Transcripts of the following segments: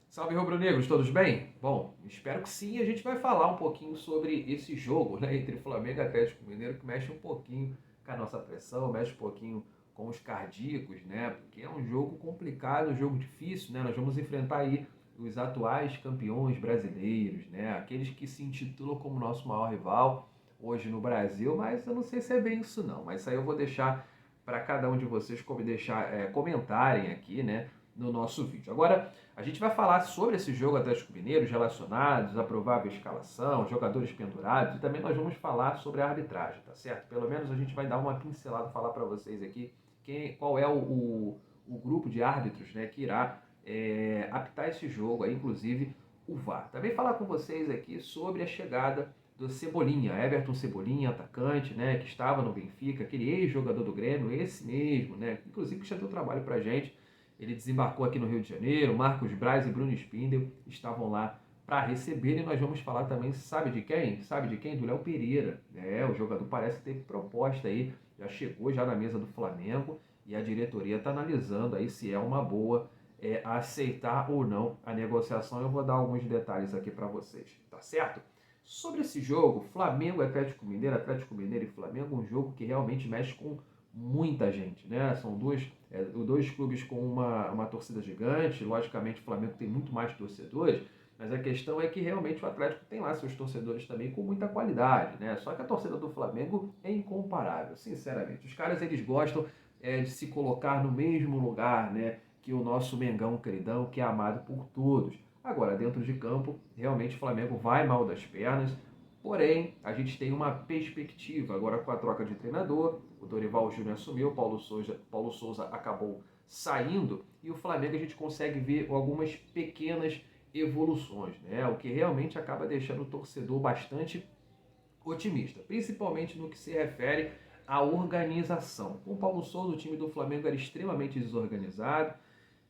Salve rubro-negros, todos bem? Bom, espero que sim. A gente vai falar um pouquinho sobre esse jogo, né, entre Flamengo e Atlético Mineiro, que mexe um pouquinho com a nossa pressão, mexe um pouquinho com os cardíacos, né? Porque é um jogo complicado, um jogo difícil, né? Nós vamos enfrentar aí os atuais campeões brasileiros, né? Aqueles que se intitulam como nosso maior rival hoje no Brasil, mas eu não sei se é bem isso não. Mas isso aí eu vou deixar para cada um de vocês comentarem aqui, né, no nosso vídeo. Agora, a gente vai falar sobre esse jogo Atlético Mineiro, os relacionados, a provável escalação, jogadores pendurados e também nós vamos falar sobre a arbitragem, tá certo? Pelo menos a gente vai dar uma pincelada, falar para vocês aqui qual é o grupo de árbitros, né, que irá apitar esse jogo, aí, inclusive o VAR. Também falar com vocês aqui sobre a chegada do Cebolinha, Everton Cebolinha, atacante, né, que estava no Benfica, aquele ex-jogador do Grêmio, esse mesmo, né, inclusive que já deu trabalho pra gente. Ele desembarcou aqui no Rio de Janeiro, Marcos Braz e Bruno Spindel estavam lá para receber e nós vamos falar também, sabe de quem? Sabe de quem? Do Léo Pereira. O jogador parece que teve proposta aí, já chegou já na mesa do Flamengo e a diretoria está analisando aí se é uma boa aceitar ou não a negociação. Eu vou dar alguns detalhes aqui para vocês, tá certo? Sobre esse jogo, Flamengo, Atlético Mineiro e Flamengo, um jogo que realmente mexe com muita gente, né? São dois clubes com uma torcida gigante. Logicamente, o Flamengo tem muito mais torcedores, mas a questão é que realmente o Atlético tem lá seus torcedores também com muita qualidade, né? Só que a torcida do Flamengo é incomparável, sinceramente. Os caras eles gostam de se colocar no mesmo lugar, né? Que o nosso Mengão queridão, que é amado por todos. Agora, dentro de campo, realmente o Flamengo vai mal das pernas. Porém, a gente tem uma perspectiva agora com a troca de treinador. O Dorival Júnior assumiu, Paulo Souza acabou saindo e o Flamengo a gente consegue ver algumas pequenas evoluções, né? O que realmente acaba deixando o torcedor bastante otimista, principalmente no que se refere à organização. Com o Paulo Souza, o time do Flamengo era extremamente desorganizado,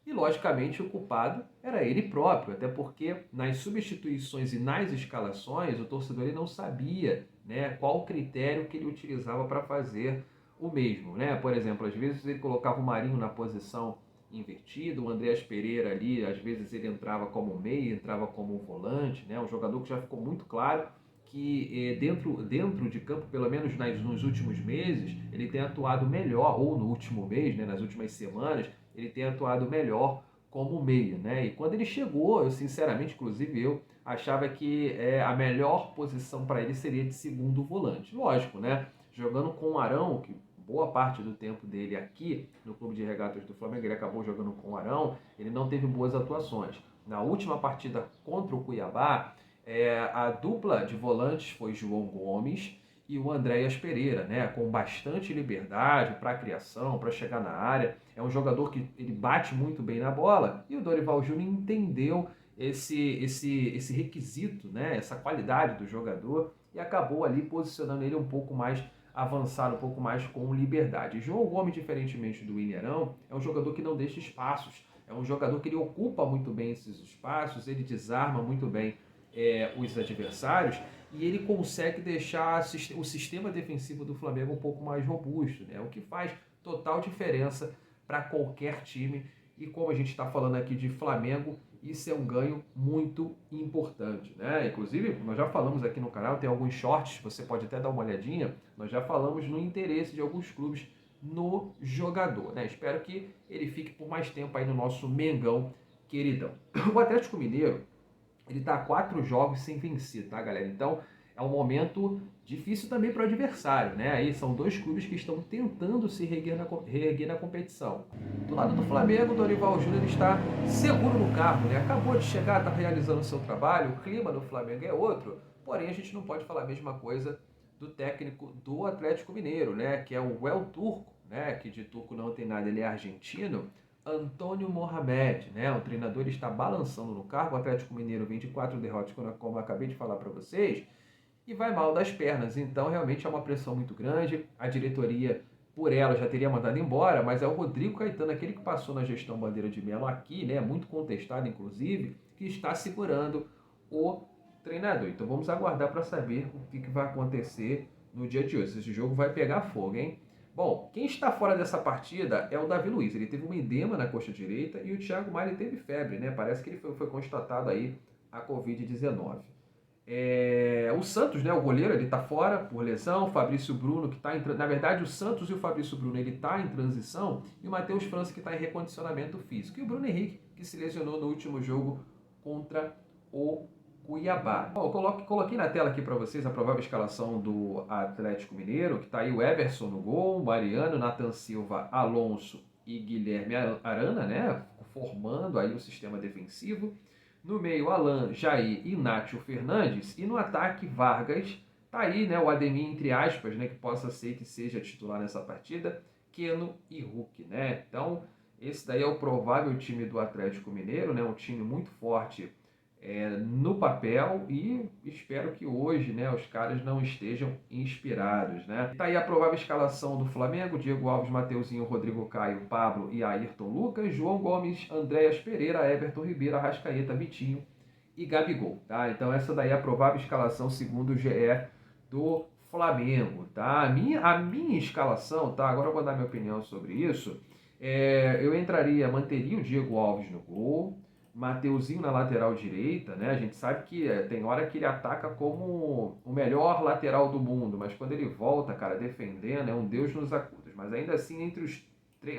e, logicamente, o culpado era ele próprio, até porque nas substituições e nas escalações o torcedor ele não sabia, né, qual o critério que ele utilizava para fazer o mesmo. Né? Por exemplo, às vezes ele colocava o Marinho na posição invertida, o Andreas Pereira ali, às vezes ele entrava como meia, entrava como volante, né? Um jogador que já ficou muito claro que dentro de campo, pelo menos nos últimos meses, ele tem atuado melhor, ou no último mês, né, nas últimas semanas, ele tem atuado melhor como meia, né? E quando ele chegou, eu sinceramente, inclusive eu, achava que a melhor posição para ele seria de segundo volante. Lógico, né? Jogando com o Arão, que boa parte do tempo dele aqui no Clube de Regatas do Flamengo, ele acabou jogando com o Arão, ele não teve boas atuações. Na última partida contra o Cuiabá, a dupla de volantes foi João Gomes e o Andréas Pereira, né, com bastante liberdade para a criação, para chegar na área. É um jogador que ele bate muito bem na bola e o Dorival Júnior entendeu esse requisito, né, essa qualidade do jogador e acabou ali posicionando ele um pouco mais avançado, um pouco mais com liberdade. João Gomes, diferentemente do Ilharão, é um jogador que não deixa espaços. É um jogador que ele ocupa muito bem esses espaços, ele desarma muito bem os adversários e ele consegue deixar o sistema defensivo do Flamengo um pouco mais robusto, né? O que faz total diferença para qualquer time. E como a gente está falando aqui de Flamengo, isso é um ganho muito importante, né? Inclusive, nós já falamos aqui no canal, tem alguns shorts, você pode até dar uma olhadinha, nós já falamos no interesse de alguns clubes no jogador, né? Espero que ele fique por mais tempo aí no nosso Mengão queridão. O Atlético Mineiro, ele está a 4 jogos sem vencer, tá, galera? Então é um momento difícil também para o adversário, né? Aí são dois clubes que estão tentando se reerguer na competição. Do lado do Flamengo, o Dorival Júnior está seguro no carro, né? Acabou de chegar, está realizando o seu trabalho, o clima do Flamengo é outro, porém a gente não pode falar a mesma coisa do técnico do Atlético Mineiro, né? Que é o El Turco, né? Que de turco não tem nada, ele é argentino. Antônio Mohamed, né? O treinador está balançando no cargo. O Atlético Mineiro vem de 4 derrotas, como eu acabei de falar para vocês, e vai mal das pernas. Então, realmente é uma pressão muito grande. A diretoria, por ela, já teria mandado embora, mas é o Rodrigo Caetano, aquele que passou na gestão Bandeira de Melo aqui, né? Muito contestado, inclusive, que está segurando o treinador. Então, vamos aguardar para saber o que vai acontecer no dia de hoje. Esse jogo vai pegar fogo, hein? Bom, quem está fora dessa partida é o Davi Luiz. Ele teve um edema na coxa direita e o Thiago Maia teve febre, né? Parece que ele foi constatado aí a Covid-19. O Santos, né, o goleiro, ele tá fora por lesão. O Fabrício Bruno, que está em... Na verdade, o Santos e o Fabrício Bruno, ele tá em transição. E o Matheus França, que está em recondicionamento físico. E o Bruno Henrique, que se lesionou no último jogo contra o Cuiabá. Bom, eu coloquei na tela aqui para vocês a provável escalação do Atlético Mineiro, que está aí o Everson no gol, Mariano, Nathan Silva, Alonso e Guilherme Arana, né, formando aí o sistema defensivo. No meio, Alan, Jair e Nátio Fernandes. E no ataque, Vargas. Tá aí, né, o Ademir, entre aspas, né, que possa ser que seja titular nessa partida. Keno e Hulk, né? Então, esse daí é o provável time do Atlético Mineiro, né? Um time muito forte no papel, e espero que hoje, né, os caras não estejam inspirados, né? Tá aí a provável escalação do Flamengo: Diego Alves, Mateuzinho, Rodrigo Caio, Pablo e Ayrton Lucas, João Gomes, Andréas Pereira, Everton Ribeiro, Arrascaeta, Vitinho e Gabigol, tá? Então essa daí é a provável escalação segundo o GE do Flamengo, tá? A minha escalação, tá? Agora eu vou dar minha opinião sobre isso. Eu manteria o Diego Alves no gol, Mateuzinho na lateral direita, né? A gente sabe que tem hora que ele ataca como o melhor lateral do mundo, mas quando ele volta, cara, defendendo, é um Deus nos acuda. Mas ainda assim, entre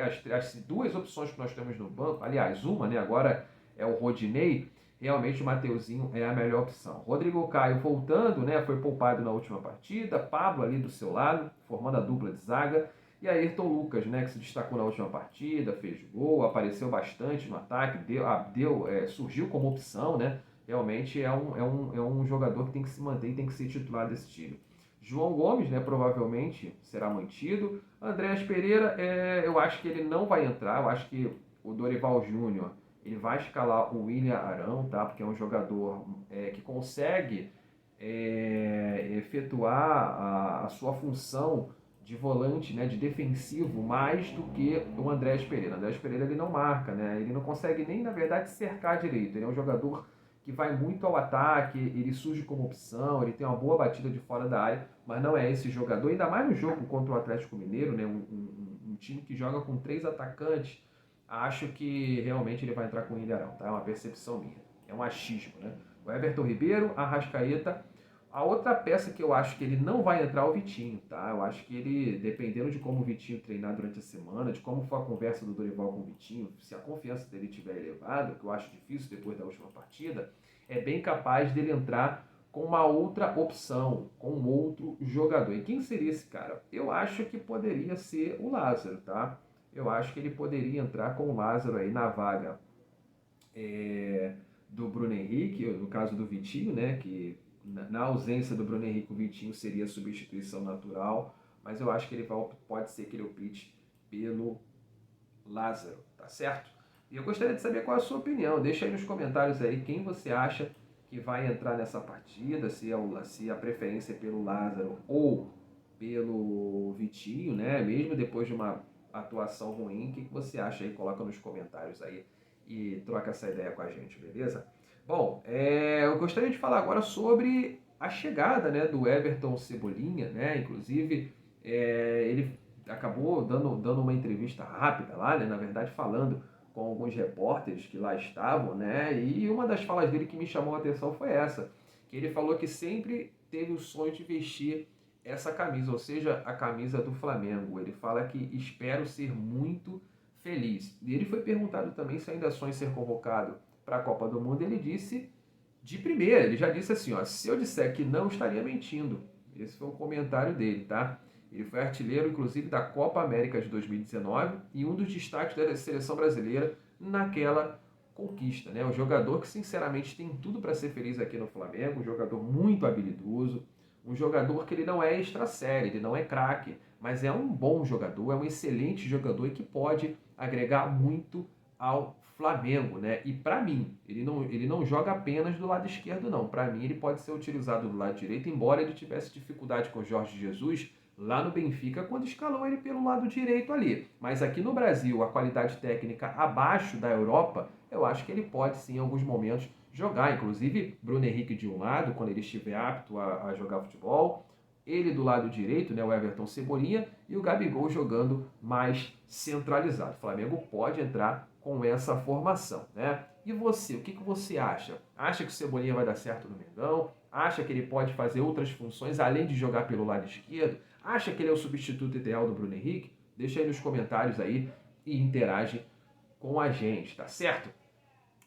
as duas opções que nós temos no banco, aliás, uma, né? Agora é o Rodinei. Realmente o Mateuzinho é a melhor opção. Rodrigo Caio voltando, né? Foi poupado na última partida. Pablo ali do seu lado, formando a dupla de zaga. E Ayrton Lucas, né, que se destacou na última partida, fez gol, apareceu bastante no ataque, surgiu como opção, né? Realmente é um jogador que tem que se manter e tem que ser titular desse time. João Gomes, né, provavelmente será mantido. Andréas Pereira, eu acho que ele não vai entrar. Eu acho que o Dorival Júnior, ele vai escalar o William Arão, tá? Porque é um jogador que consegue efetuar a sua função de volante, né, de defensivo, mais do que o Andréas Pereira. O Andréas Pereira, ele não marca, né? Ele não consegue nem, na verdade, cercar direito. Ele é um jogador que vai muito ao ataque, ele surge como opção, ele tem uma boa batida de fora da área, mas não é esse jogador, ainda mais no jogo contra o Atlético Mineiro, né? Um time que joga com 3 atacantes. Acho que realmente ele vai entrar com o Ilharão, tá? É uma percepção minha, é um achismo, né? O Everton Ribeiro, Arrascaeta. A outra peça que eu acho que ele não vai entrar é o Vitinho, tá? Eu acho que ele, dependendo de como o Vitinho treinar durante a semana, de como for a conversa do Dorival com o Vitinho, se a confiança dele estiver elevada, que eu acho difícil depois da última partida, é bem capaz dele entrar com uma outra opção, com um outro jogador. E quem seria esse cara? Eu acho que poderia ser o Lázaro, tá? Eu acho que ele poderia entrar com o Lázaro aí na vaga do Bruno Henrique, no caso do Vitinho, né? Que na ausência do Bruno Henrique, o Vitinho seria a substituição natural, mas eu acho que pode ser que ele opte pelo Lázaro, tá certo? E eu gostaria de saber qual é a sua opinião. Deixa aí nos comentários aí quem você acha que vai entrar nessa partida, se a preferência é pelo Lázaro ou pelo Vitinho, né? Mesmo depois de uma atuação ruim, o que você acha aí? Coloca nos comentários aí e troca essa ideia com a gente, beleza? Bom, eu gostaria de falar agora sobre a chegada, né, do Everton Cebolinha, né? Inclusive, ele acabou dando uma entrevista rápida lá, né? Na verdade, falando com alguns repórteres que lá estavam, né? E uma das falas dele que me chamou a atenção foi essa, que ele falou que sempre teve o sonho de vestir essa camisa, ou seja, a camisa do Flamengo. Ele fala que espero ser muito feliz. E ele foi perguntado também se ainda sonha em ser convocado para a Copa do Mundo. Ele disse de primeira, ele já disse assim, ó: se eu disser que não, estaria mentindo. Esse foi o comentário dele, tá? Ele foi artilheiro, inclusive, da Copa América de 2019 e um dos destaques da seleção brasileira naquela conquista, né? Um jogador que, sinceramente, tem tudo para ser feliz aqui no Flamengo, um jogador muito habilidoso, um jogador que ele não é extra série, ele não é craque, mas é um bom jogador, é um excelente jogador e que pode agregar muito ao Flamengo, né? E para mim, ele não joga apenas do lado esquerdo, não. Para mim, ele pode ser utilizado do lado direito, embora ele tivesse dificuldade com o Jorge Jesus lá no Benfica, quando escalou ele pelo lado direito ali. Mas aqui no Brasil, a qualidade técnica abaixo da Europa, eu acho que ele pode sim, em alguns momentos, jogar. Inclusive, Bruno Henrique de um lado, quando ele estiver apto a jogar futebol, ele do lado direito, né, o Everton Cebolinha, e o Gabigol jogando mais centralizado. O Flamengo pode entrar com essa formação, né? E você, o que você acha? Acha que o Cebolinha vai dar certo no Mengão? Acha que ele pode fazer outras funções além de jogar pelo lado esquerdo? Acha que ele é o substituto ideal do Bruno Henrique? Deixa aí nos comentários aí e interage com a gente, tá certo?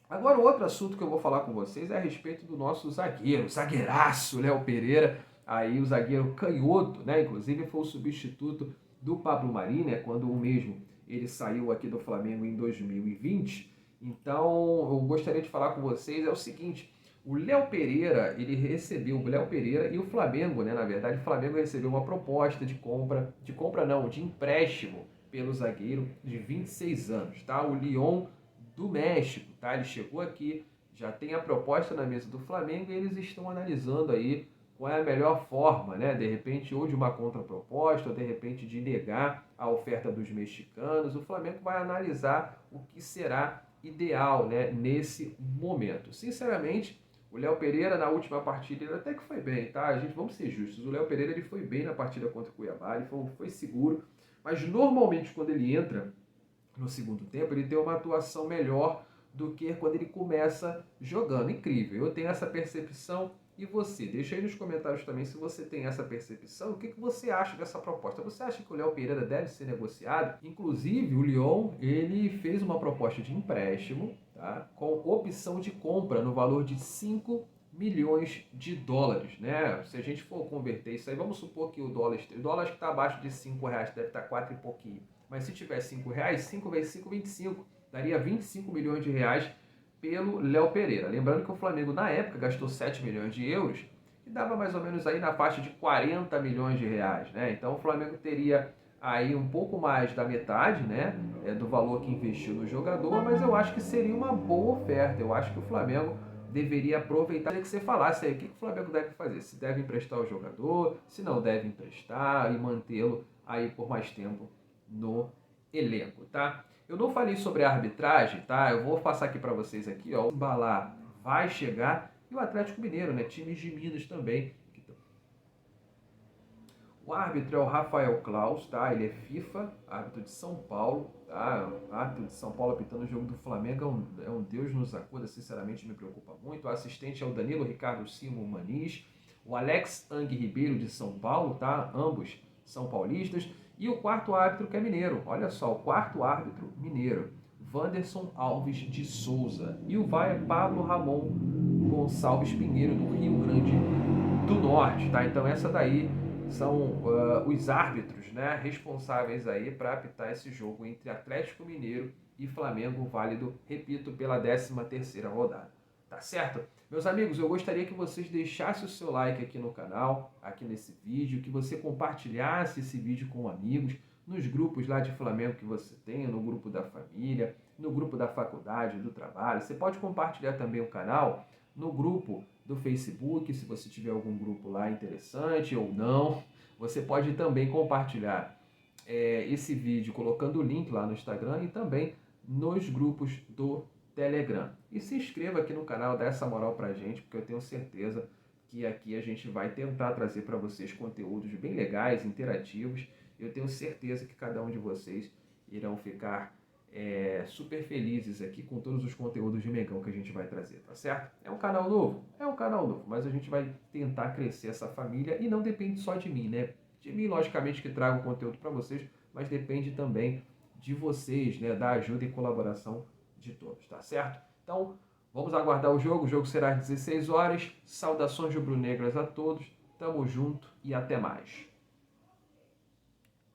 Agora, o outro assunto que eu vou falar com vocês é a respeito do nosso zagueiro, zagueiraço, Léo Pereira, aí o zagueiro canhoto, né? Inclusive foi o substituto do Pablo Mari, né? Quando o mesmo ele saiu aqui do Flamengo em 2020. Então, eu gostaria de falar com vocês é o seguinte: o Léo Pereira, ele recebeu, o Léo Pereira e o Flamengo, né? Na verdade, o Flamengo recebeu uma proposta de compra não, de empréstimo pelo zagueiro de 26 anos, tá? O Lyon do México, tá? Ele chegou aqui, já tem a proposta na mesa do Flamengo e eles estão analisando aí qual é a melhor forma, né? De repente, ou de uma contraproposta, ou de repente de negar a oferta dos mexicanos. O Flamengo vai analisar o que será ideal, né, nesse momento. Sinceramente, o Léo Pereira na última partida ele até que foi bem, tá? Vamos ser justos. O Léo Pereira ele foi bem na partida contra o Cuiabá, ele foi seguro, mas normalmente quando ele entra no segundo tempo, ele tem uma atuação melhor do que quando ele começa jogando. Incrível, eu tenho essa percepção. E você? Deixa aí nos comentários também se você tem essa percepção. O que você acha dessa proposta? Você acha que o Léo Pereira deve ser negociado? Inclusive, o Lyon, ele fez uma proposta de empréstimo, tá? Com opção de compra no valor de 5 milhões de dólares, né? Se a gente for converter isso aí, vamos supor que o dólar que está abaixo de 5 reais, deve estar 4 e pouquinho. Mas se tiver 5 reais, 5 vezes 5, 25. Daria 25 milhões de reais pelo Léo Pereira. Lembrando que o Flamengo, na época, gastou 7 milhões de euros e dava mais ou menos aí na faixa de 40 milhões de reais, né? Então o Flamengo teria aí um pouco mais da metade, né, do valor que investiu no jogador, mas eu acho que seria uma boa oferta. Eu acho que o Flamengo deveria aproveitar que você falasse aí o que o Flamengo deve fazer, se deve emprestar o jogador, se não deve emprestar e mantê-lo aí por mais tempo no elenco, tá? Eu não falei sobre a arbitragem, tá? Eu vou passar aqui para vocês aqui, ó. O Balá vai chegar e o Atlético Mineiro, né? Times de Minas também. O árbitro é o Rafael Claus, tá? Ele é FIFA, árbitro de São Paulo, tá? Árbitro de São Paulo apitando o jogo do Flamengo é um Deus nos acuda, sinceramente me preocupa muito. O assistente é o Danilo Ricardo Simon Maniz, o Alex Ang Ribeiro de São Paulo, tá? Ambos são paulistas. E o quarto árbitro que é mineiro, olha só, o quarto árbitro mineiro, Wanderson Alves de Souza. E o VAR é Pablo Ramon Gonçalves Pinheiro, do Rio Grande do Norte, tá? Então essa daí são os árbitros, né, responsáveis aí para apitar esse jogo entre Atlético Mineiro e Flamengo, válido, repito, pela 13ª rodada. Tá certo? Meus amigos, eu gostaria que vocês deixassem o seu like aqui no canal, aqui nesse vídeo, que você compartilhasse esse vídeo com amigos, nos grupos lá de Flamengo que você tenha, no grupo da família, no grupo da faculdade, do trabalho. Você pode compartilhar também o canal no grupo do Facebook, se você tiver algum grupo lá interessante ou não. Você pode também compartilhar esse vídeo colocando o link lá no Instagram e também nos grupos do Telegram. E se inscreva aqui no canal, dá essa moral pra gente, porque eu tenho certeza que aqui a gente vai tentar trazer para vocês conteúdos bem legais, interativos. Eu tenho certeza que cada um de vocês irão ficar super felizes aqui com todos os conteúdos de Mengão que a gente vai trazer, tá certo? É um canal novo? É um canal novo, mas a gente vai tentar crescer essa família e não depende só de mim, né? De mim, logicamente, que trago conteúdo para vocês, mas depende também de vocês, né? Da ajuda e colaboração de todos, tá certo? Então, vamos aguardar o jogo será às 16 horas. Saudações rubro-negras a todos, tamo junto e até mais.